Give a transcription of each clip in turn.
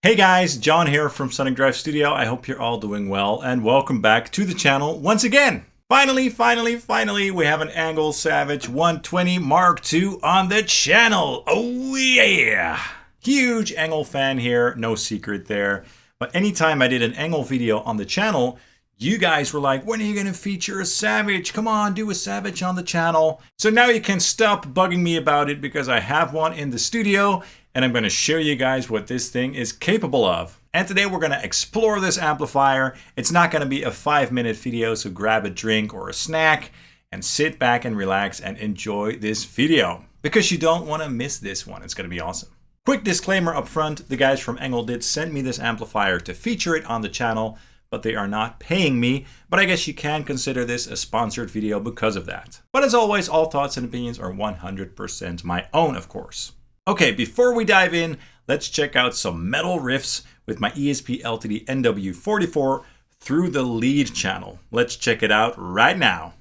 Hey guys, John here from Sonic Drive Studio. I hope you're all doing well and welcome back to the channel once again. Finally, we have an ENGL Savage 120 Mark II on the channel. Oh yeah! Huge ENGL fan here, no secret there. But anytime I did an ENGL video on the channel, you guys were like, when are you going to feature a Savage? Come on, do a Savage on the channel. So now you can stop bugging me about it because I have one in the studio and I'm going to show you guys what this thing is capable of. And today we're going to explore this amplifier. It's not going to be a 5-minute video, so grab a drink or a snack and sit back and relax and enjoy this video. Because you don't want to miss this one. It's going to be awesome. Quick disclaimer up front, the guys from ENGL did send me this amplifier to feature it on the channel, but they are not paying me. But I guess you can consider this a sponsored video because of that. But as always, all thoughts and opinions are 100% my own, of course. Okay, before we dive in, let's check out some metal riffs with my ESP-LTD NW44 through the lead channel. Let's check it out right now.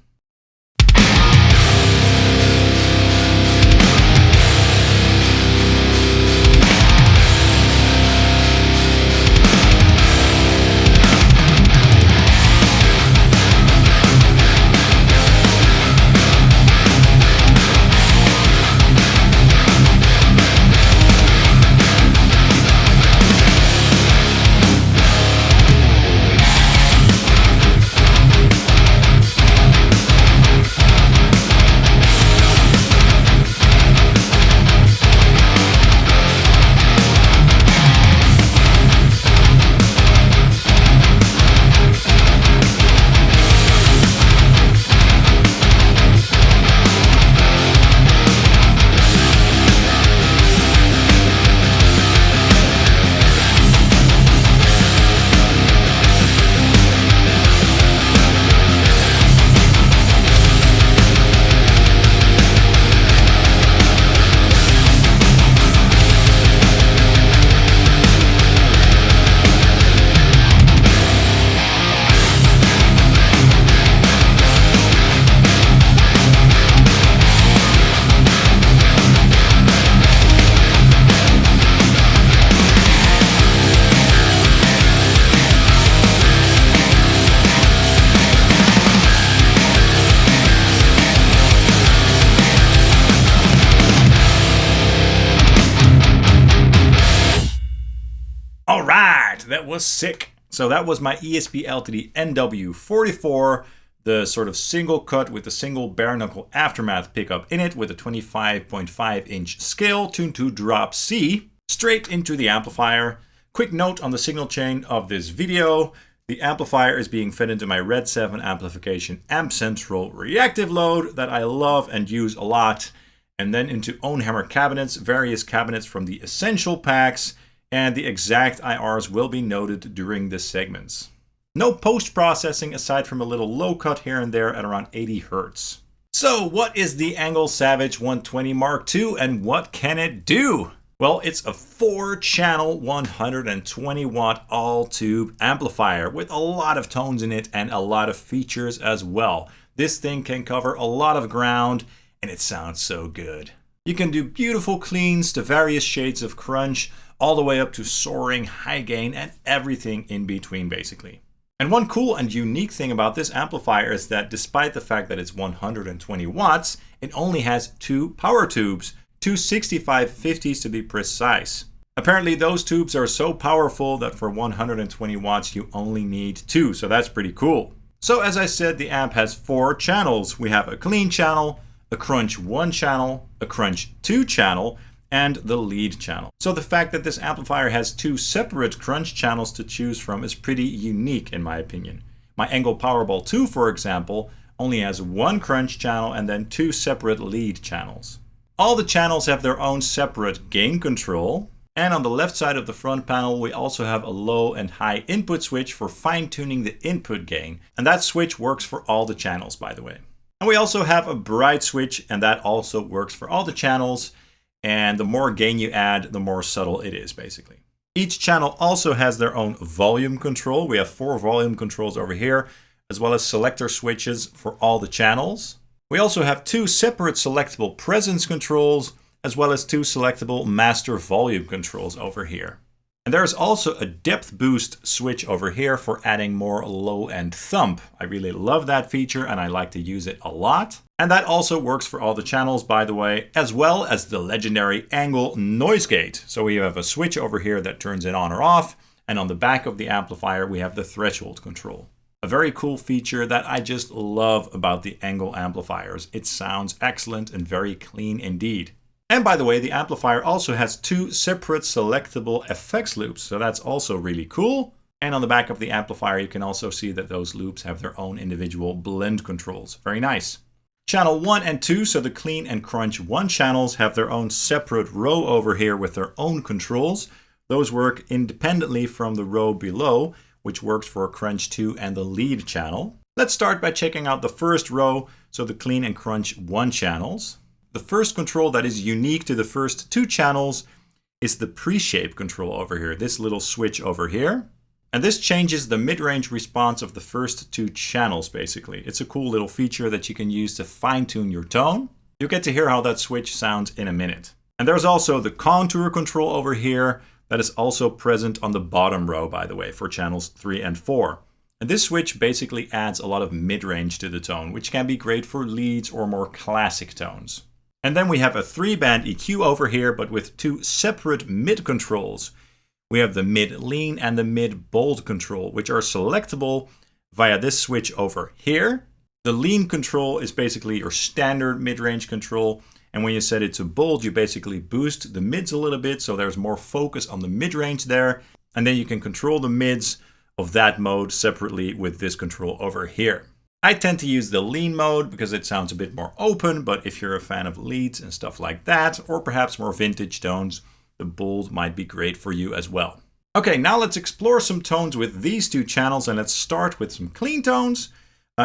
That was sick. So that was my ESP-LTD NW44, the sort of single cut with a single bare knuckle aftermath pickup in it with a 25.5 inch scale tuned to drop C straight into the amplifier. Quick note on the signal chain of this video. The amplifier is being fed into my RedSeven Amplification Amp Central reactive load that I love and use a lot, and then into OwnHammer cabinets, various cabinets from the Essential packs, and the exact IRs will be noted during the segments. No post-processing aside from a little low cut here and there at around 80 Hz. So what is the ENGL Savage 120 Mark II and what can it do? Well, it's a 4-channel 120 watt all-tube amplifier with a lot of tones in it and a lot of features as well. This thing can cover a lot of ground and it sounds so good. You can do beautiful cleans to various shades of crunch, all the way up to soaring, high gain, and everything in between basically. And one cool and unique thing about this amplifier is that despite the fact that it's 120 watts, it only has 2 power tubes, 2 6550s to be precise. Apparently those tubes are so powerful that for 120 watts you only need 2, so that's pretty cool. So as I said, the amp has 4 channels. We have a clean channel, a crunch 1 channel, a crunch 2 channel, and the lead channel. So the fact that this amplifier has 2 separate crunch channels to choose from is pretty unique in my opinion. My ENGL Powerball 2, for example, only has 1 crunch channel and then 2 separate lead channels. All the channels have their own separate gain control, and on the left side of the front panel we also have a low and high input switch for fine-tuning the input gain, and that switch works for all the channels, by the way. And we also have a bright switch, and that also works for all the channels. And the more gain you add, the more subtle it is, basically. Each channel also has their own volume control. We have 4 volume controls over here, as well as selector switches for all the channels. We also have 2 separate selectable presence controls, as well as 2 selectable master volume controls over here. And there's also a depth boost switch over here for adding more low-end thump. I really love that feature and I like to use it a lot. And that also works for all the channels, by the way, as well as the legendary ENGL noise gate. So we have a switch over here that turns it on or off. And on the back of the amplifier, we have the threshold control. A very cool feature that I just love about the ENGL amplifiers. It sounds excellent and very clean indeed. And by the way, the amplifier also has 2 separate selectable effects loops, so that's also really cool. And on the back of the amplifier, you can also see that those loops have their own individual blend controls. Very nice. Channel 1 and 2, so the Clean and Crunch 1 channels, have their own separate row over here with their own controls. Those work independently from the row below, which works for Crunch 2 and the lead channel. Let's start by checking out the first row, so the Clean and Crunch 1 channels. The first control that is unique to the first 2 channels is the pre-shape control over here, this little switch over here. And this changes the mid-range response of the first 2 channels, basically. It's a cool little feature that you can use to fine-tune your tone. You'll get to hear how that switch sounds in a minute. And there's also the contour control over here that is also present on the bottom row, by the way, for channels 3 and 4. And this switch basically adds a lot of mid-range to the tone, which can be great for leads or more classic tones. And then we have a 3-band EQ over here, but with 2 separate mid controls. We have the mid lean and the mid bold control, which are selectable via this switch over here. The lean control is basically your standard mid-range control. And when you set it to bold, you basically boost the mids a little bit, so there's more focus on the mid-range there. And then you can control the mids of that mode separately with this control over here. I tend to use the lean mode because it sounds a bit more open, but if you're a fan of leads and stuff like that, or perhaps more vintage tones, the bold might be great for you as well. Okay, now let's explore some tones with these 2 channels, and let's start with some clean tones.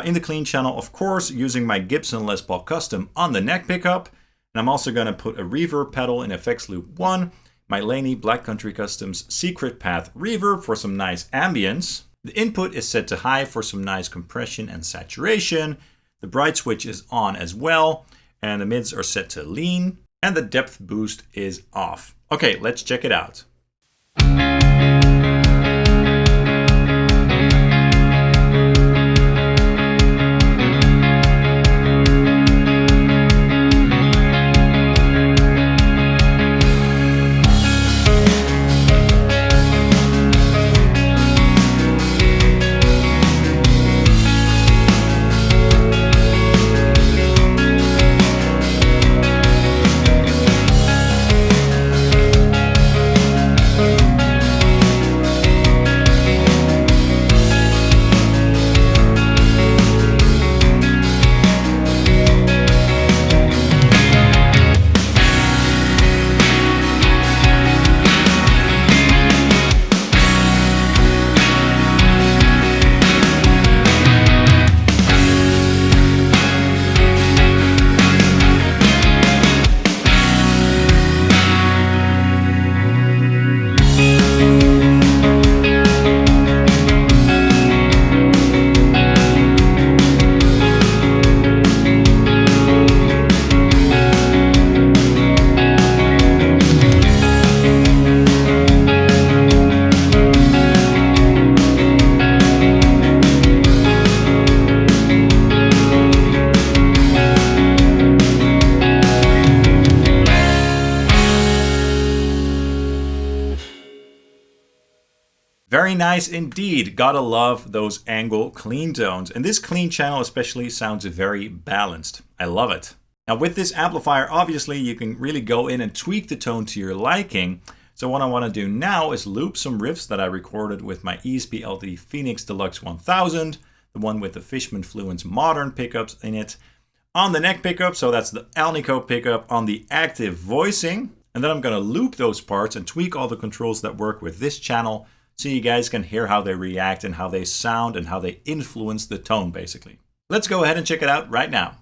In the clean channel, of course, using my Gibson Les Paul Custom on the neck pickup. And I'm also going to put a reverb pedal in effects loop 1, my Laney Black Country Customs Secret Path reverb for some nice ambience. The input is set to high for some nice compression and saturation. The bright switch is on as well, and the mids are set to lean, and the depth boost is off. Okay, let's check it out. Very nice indeed. Gotta love those ENGL clean tones. And this clean channel especially sounds very balanced. I love it. Now with this amplifier, obviously you can really go in and tweak the tone to your liking. So what I want to do now is loop some riffs that I recorded with my ESP-LTD Phoenix Deluxe 1000, the one with the Fishman Fluence modern pickups in it, on the neck pickup, so that's the Alnico pickup on the active voicing. And then I'm going to loop those parts and tweak all the controls that work with this channel so you guys can hear how they react and how they sound and how they influence the tone basically. Let's go ahead and check it out right now.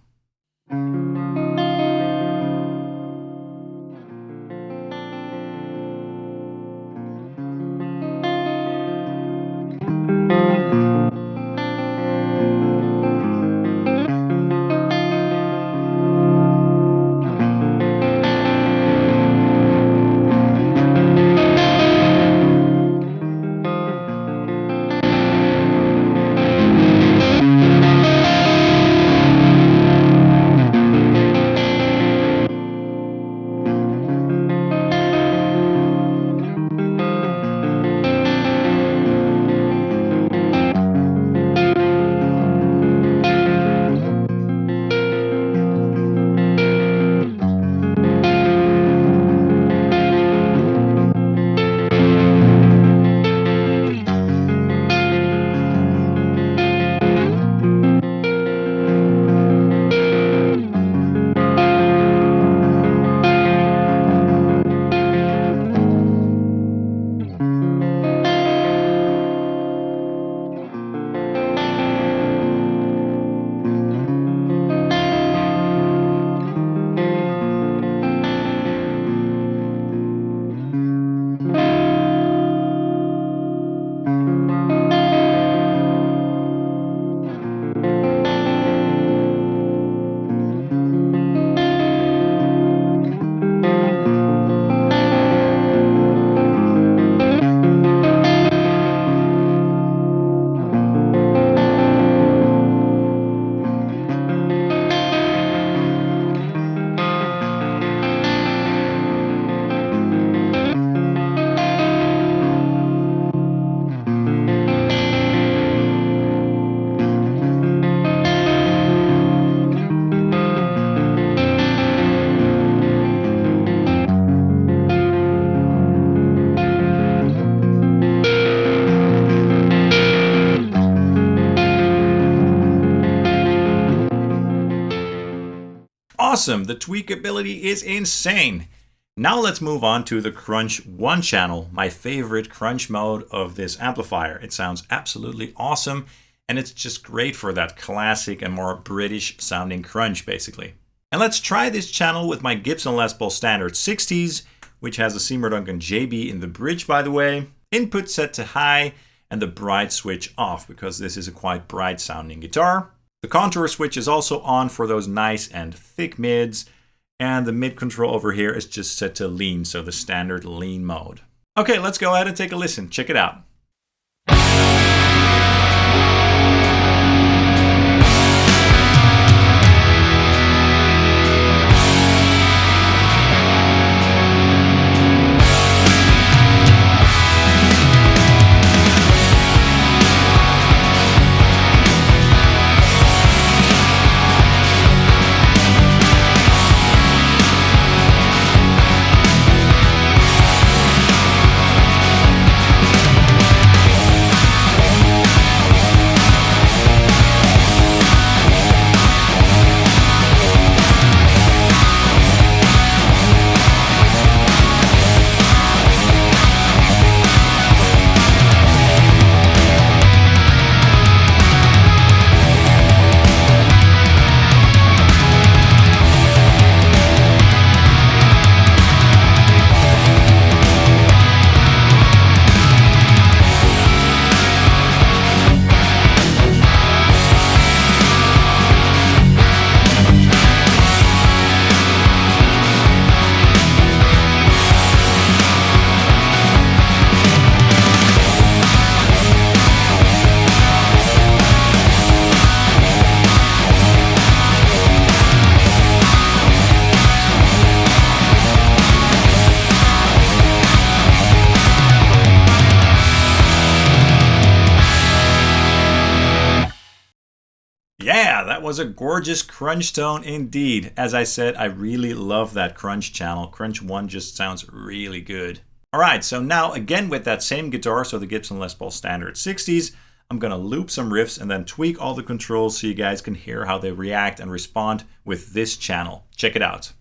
Awesome, the tweakability is insane. Now let's move on to the Crunch 1 channel, my favorite crunch mode of this amplifier. It sounds absolutely awesome, and it's just great for that classic and more British sounding crunch, basically. And let's try this channel with my Gibson Les Paul Standard 60s, which has a Seymour Duncan JB in the bridge, by the way. Input set to high, and the bright switch off, because this is a quite bright sounding guitar. The contour switch is also on for those nice and thick mids, and the mid control over here is just set to lean, so the standard lean mode. Okay, let's go ahead and take a listen. Check it out. Yeah, that was a gorgeous crunch tone indeed. As I said, I really love that crunch channel. Crunch 1 just sounds really good. Alright, so now again with that same guitar, so the Gibson Les Paul Standard 60s, I'm gonna loop some riffs and then tweak all the controls so you guys can hear how they react and respond with this channel. Check it out.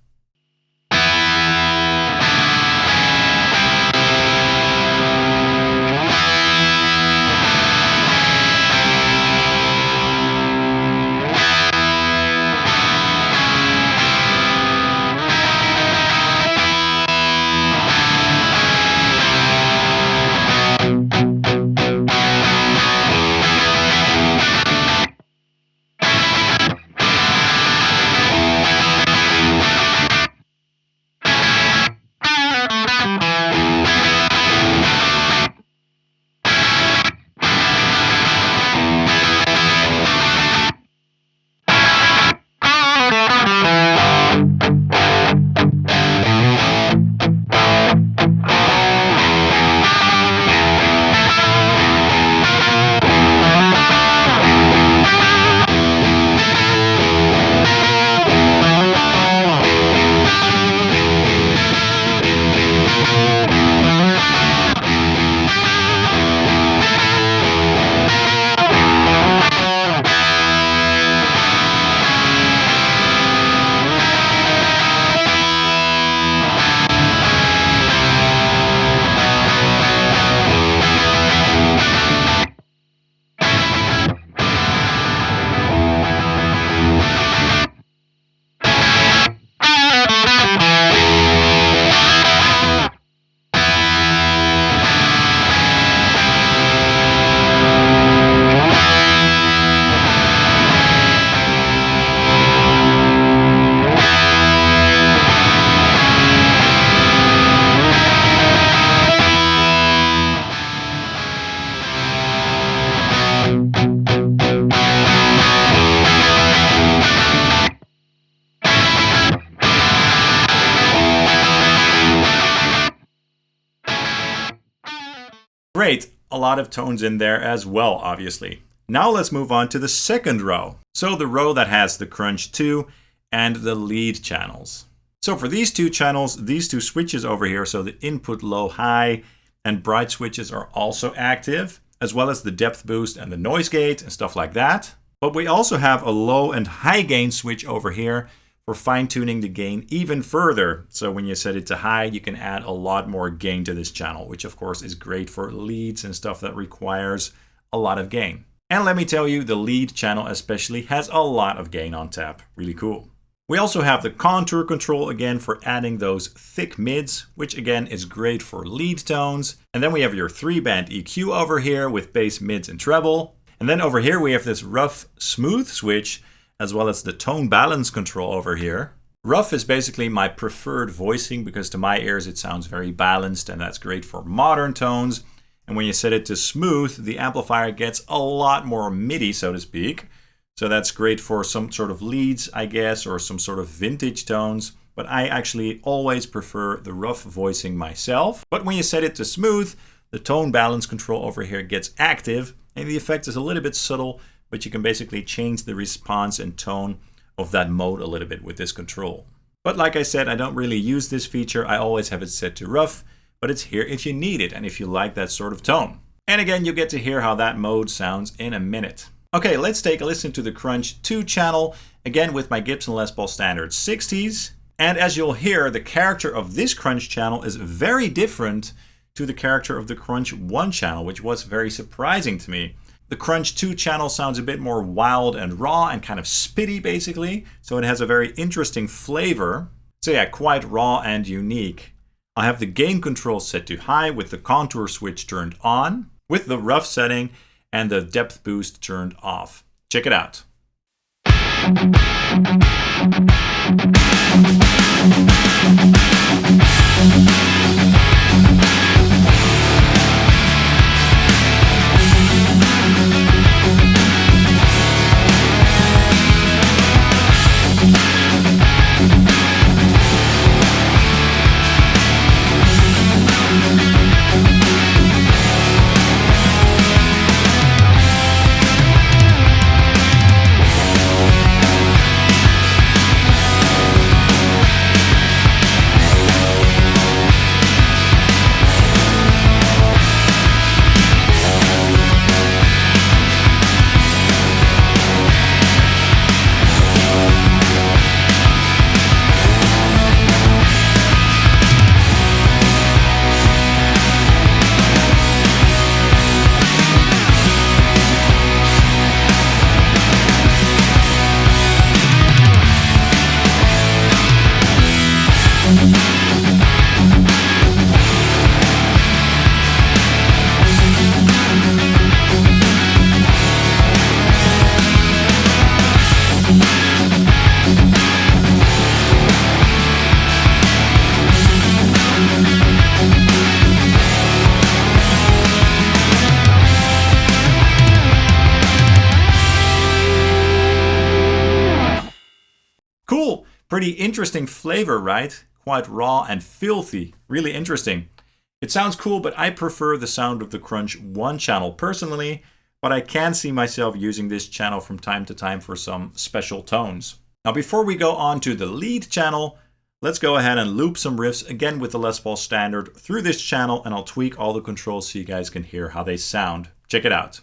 Great, a lot of tones in there as well, obviously. Now let's move on to the second row. So the row that has the Crunch 2 and the lead channels. So for these two channels, these two switches over here, so the input low high and bright switches are also active, as well as the depth boost and the noise gate and stuff like that. But we also have a low and high gain switch over here for fine-tuning the gain even further. So when you set it to high, you can add a lot more gain to this channel, which of course is great for leads and stuff that requires a lot of gain. And let me tell you, the lead channel especially has a lot of gain on tap. Really cool. We also have the contour control again for adding those thick mids, which again is great for lead tones. And then we have your 3-band EQ over here with bass, mids, and treble. And then over here we have this rough smooth switch, as well as the tone balance control over here. Rough is basically my preferred voicing because to my ears it sounds very balanced, and that's great for modern tones. And when you set it to smooth, the amplifier gets a lot more MIDI, so to speak. So that's great for some sort of leads, I guess, or some sort of vintage tones. But I actually always prefer the rough voicing myself. But when you set it to smooth, the tone balance control over here gets active, and the effect is a little bit subtle, but you can basically change the response and tone of that mode a little bit with this control. But like I said, I don't really use this feature. I always have it set to rough, but it's here if you need it and if you like that sort of tone. And again, you'll get to hear how that mode sounds in a minute. Okay, let's take a listen to the Crunch 2 channel, again with my Gibson Les Paul Standard 60s. And as you'll hear, the character of this Crunch channel is very different to the character of the Crunch 1 channel, which was very surprising to me. The Crunch 2 channel sounds a bit more wild and raw and kind of spitty basically, so it has a very interesting flavor. So yeah, quite raw and unique. I have the gain control set to high with the contour switch turned on, with the rough setting and the depth boost turned off. Check it out. Cool, pretty interesting flavor, right? Quite raw and filthy, really interesting. It sounds cool, but I prefer the sound of the Crunch 1 channel personally, but I can see myself using this channel from time to time for some special tones. Now before we go on to the lead channel, let's go ahead and loop some riffs again with the Les Paul Standard through this channel, and I'll tweak all the controls so you guys can hear how they sound. Check it out.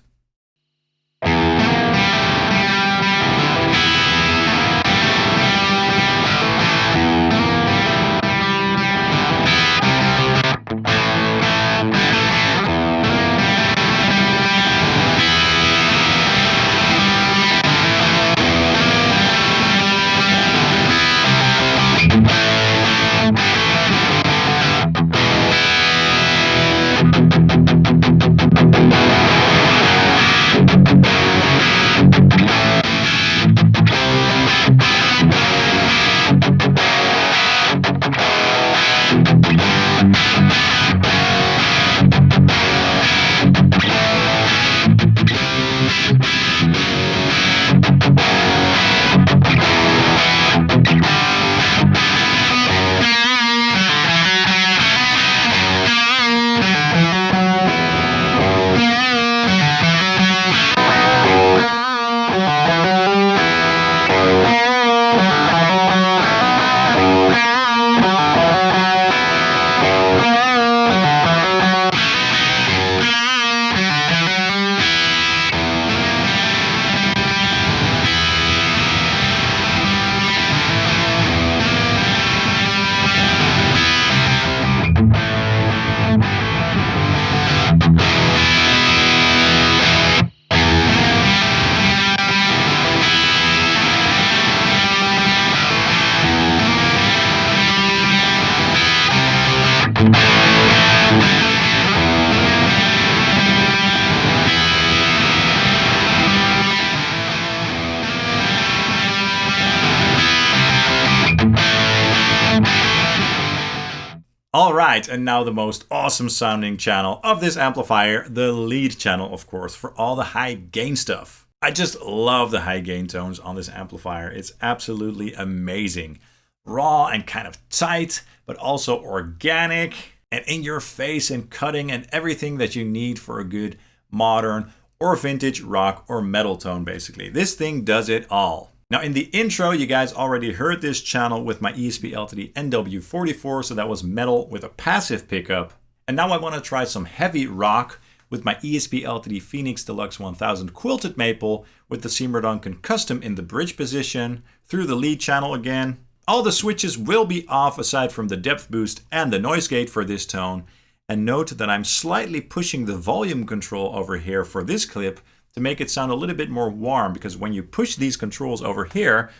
Alright, and now the most awesome sounding channel of this amplifier, the lead channel, of course, for all the high gain stuff. I just love the high gain tones on this amplifier. It's absolutely amazing. Raw and kind of tight, but also organic and in your face and cutting and everything that you need for a good modern or vintage rock or metal tone, basically. This thing does it all. Now in the intro, you guys already heard this channel with my ESP Ltd NW44, so that was metal with a passive pickup. And now I want to try some heavy rock with my ESP Ltd Phoenix Deluxe 1000 quilted maple with the Seymour Duncan custom in the bridge position through the lead channel again. All the switches will be off aside from the depth boost and the noise gate for this tone. And note that I'm slightly pushing the volume control over here for this clip to make it sound a little bit more warm, because when you push these controls over here,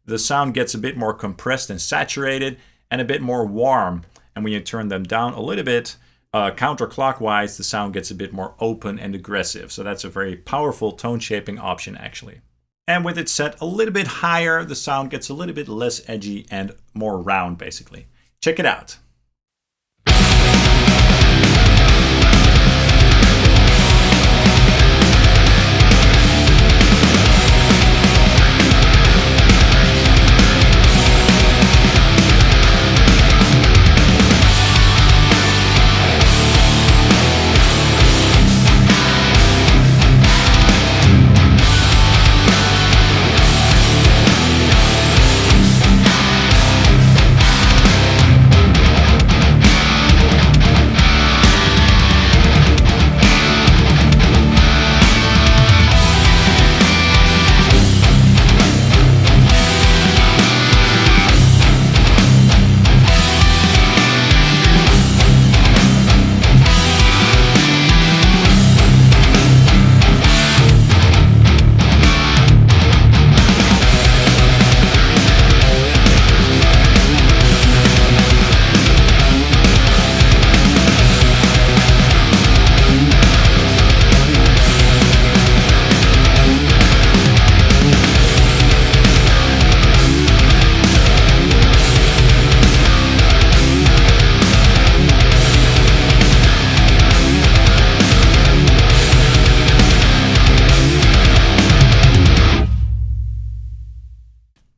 the sound gets a bit more compressed and saturated and a bit more warm. And when you turn them down a little bit counterclockwise, the sound gets a bit more open and aggressive. So that's a very powerful tone shaping option actually. And with it set a little bit higher, the sound gets a little bit less edgy and more round basically. Check it out.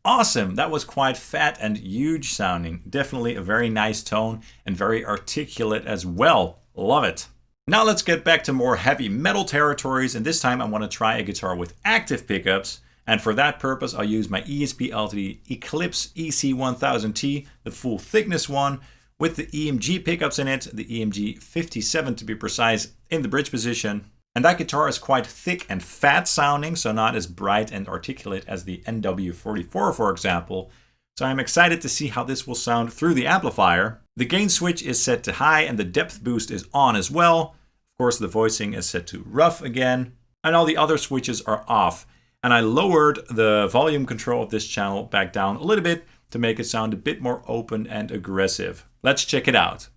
Awesome, that was quite fat and huge sounding. Definitely a very nice tone and very articulate as well. Love it. Now let's get back to more heavy metal territories, and this time I want to try a guitar with active pickups. And for that purpose, I'll use my ESP Ltd Eclipse EC1000T, the full thickness one, with the EMG pickups in it, the EMG 57 to be precise, in the bridge position. And that guitar is quite thick and fat sounding, so not as bright and articulate as the NW44, for example. So I'm excited to see how this will sound through the amplifier. The gain switch is set to high and the depth boost is on as well. Of course, the voicing is set to rough again, and all the other switches are off. And I lowered the volume control of this channel back down a little bit to make it sound a bit more open and aggressive. Let's check it out.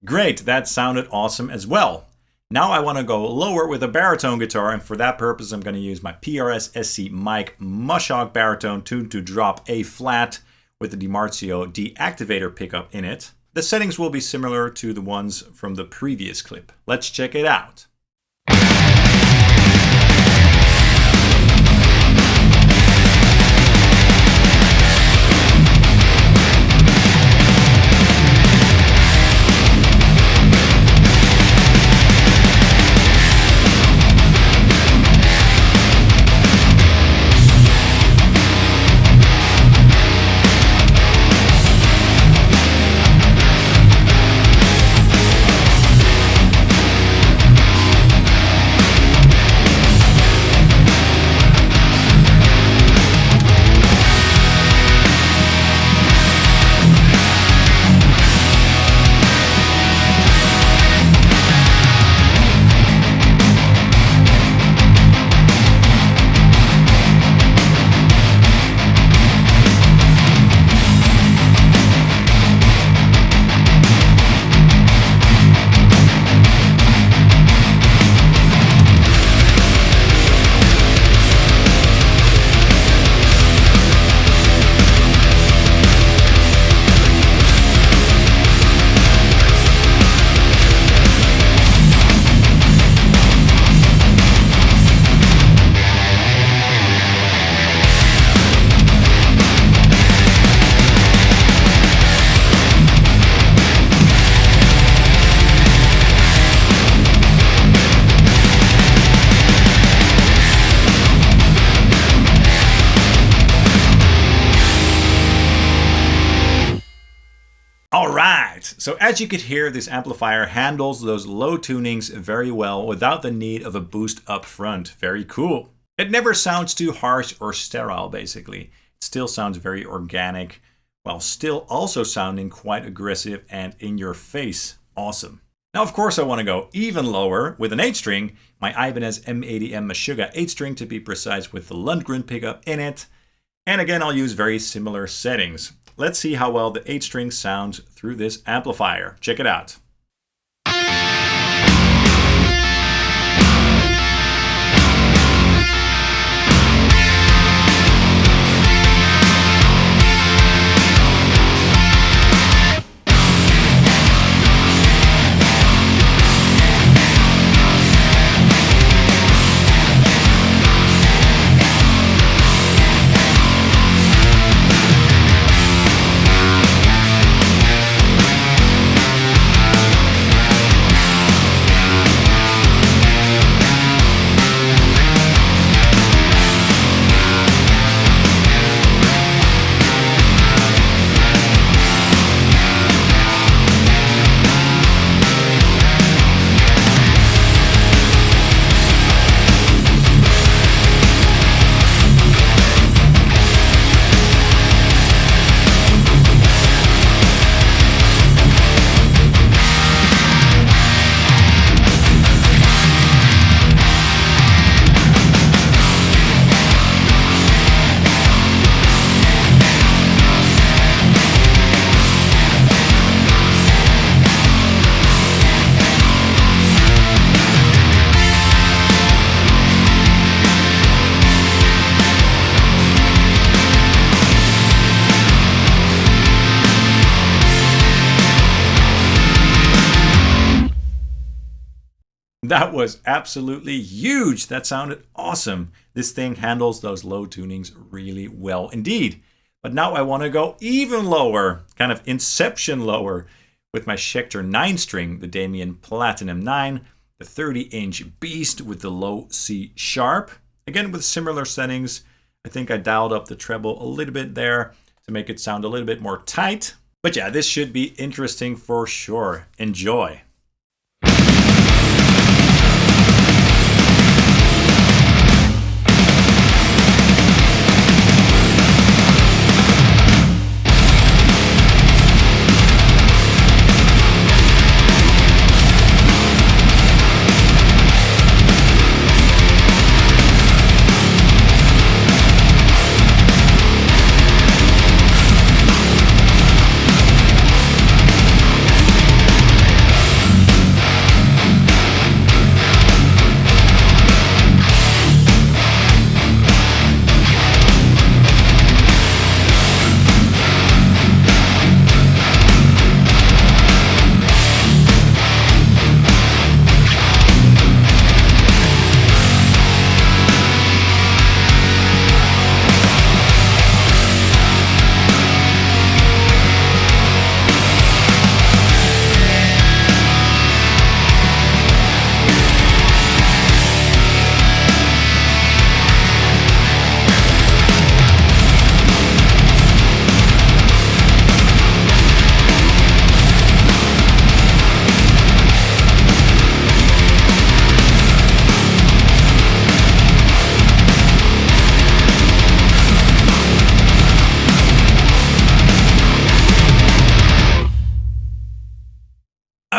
Great, that sounded awesome as well. Now I want to go lower with a baritone guitar, and for that purpose I'm going to use my PRS SC mic Mushok baritone tuned to drop A flat with the Dimarzio Activator pickup in it. The settings will be similar to the ones from the previous clip. Let's check it out. Alright, so as you could hear, this amplifier handles those low tunings very well without the need of a boost up front. Very cool. It never sounds too harsh or sterile, basically. It still sounds very organic, while still also sounding quite aggressive and in your face. Awesome. Now, of course, I want to go even lower with an 8-string, my Ibanez M80M Meshuggah 8-string to be precise, with the Lundgren pickup in it. And again, I'll use very similar settings. Let's see how well the 8-string sounds through this amplifier. Check it out. That was absolutely huge. That sounded awesome. This thing handles those low tunings really well indeed. But now I want to go even lower, kind of inception lower, with my Schecter 9-string, the Damien Platinum 9, the 30-inch beast with the low C sharp. Again, with similar settings. I think I dialed up the treble a little bit there to make it sound a little bit more tight. But yeah, this should be interesting for sure. Enjoy.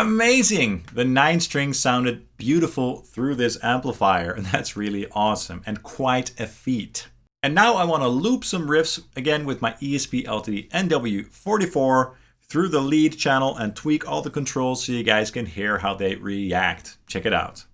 Amazing! The 9-string sounded beautiful through this amplifier, and that's really awesome and quite a feat. And now I want to loop some riffs again with my ESP LTD NW44 through the lead channel and tweak all the controls so you guys can hear how they react. Check it out.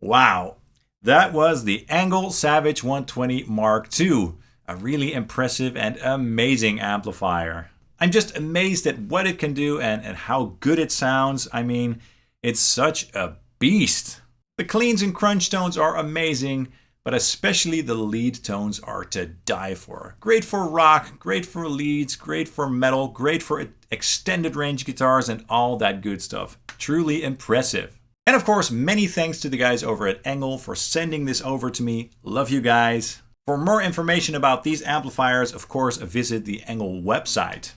Wow, that was the ENGL Savage 120 Mark II, a really impressive and amazing amplifier. I'm just amazed at what it can do and how good it sounds. I mean, it's such a beast. The cleans and crunch tones are amazing, but especially the lead tones are to die for. Great for rock, great for leads, great for metal, great for extended range guitars and all that good stuff. Truly impressive. And of course, many thanks to the guys over at ENGL for sending this over to me. Love you guys. For more information about these amplifiers, of course, visit the ENGL website.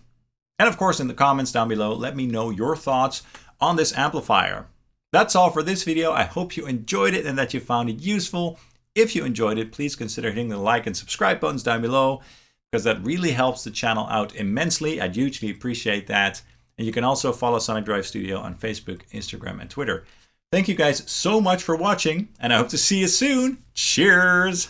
And of course, in the comments down below, let me know your thoughts on this amplifier. That's all for this video. I hope you enjoyed it and that you found it useful. If you enjoyed it, please consider hitting the like and subscribe buttons down below, because that really helps the channel out immensely. I'd hugely appreciate that. And you can also follow Sonic Drive Studio on Facebook, Instagram, and Twitter. Thank you guys so much for watching, and I hope to see you soon. Cheers!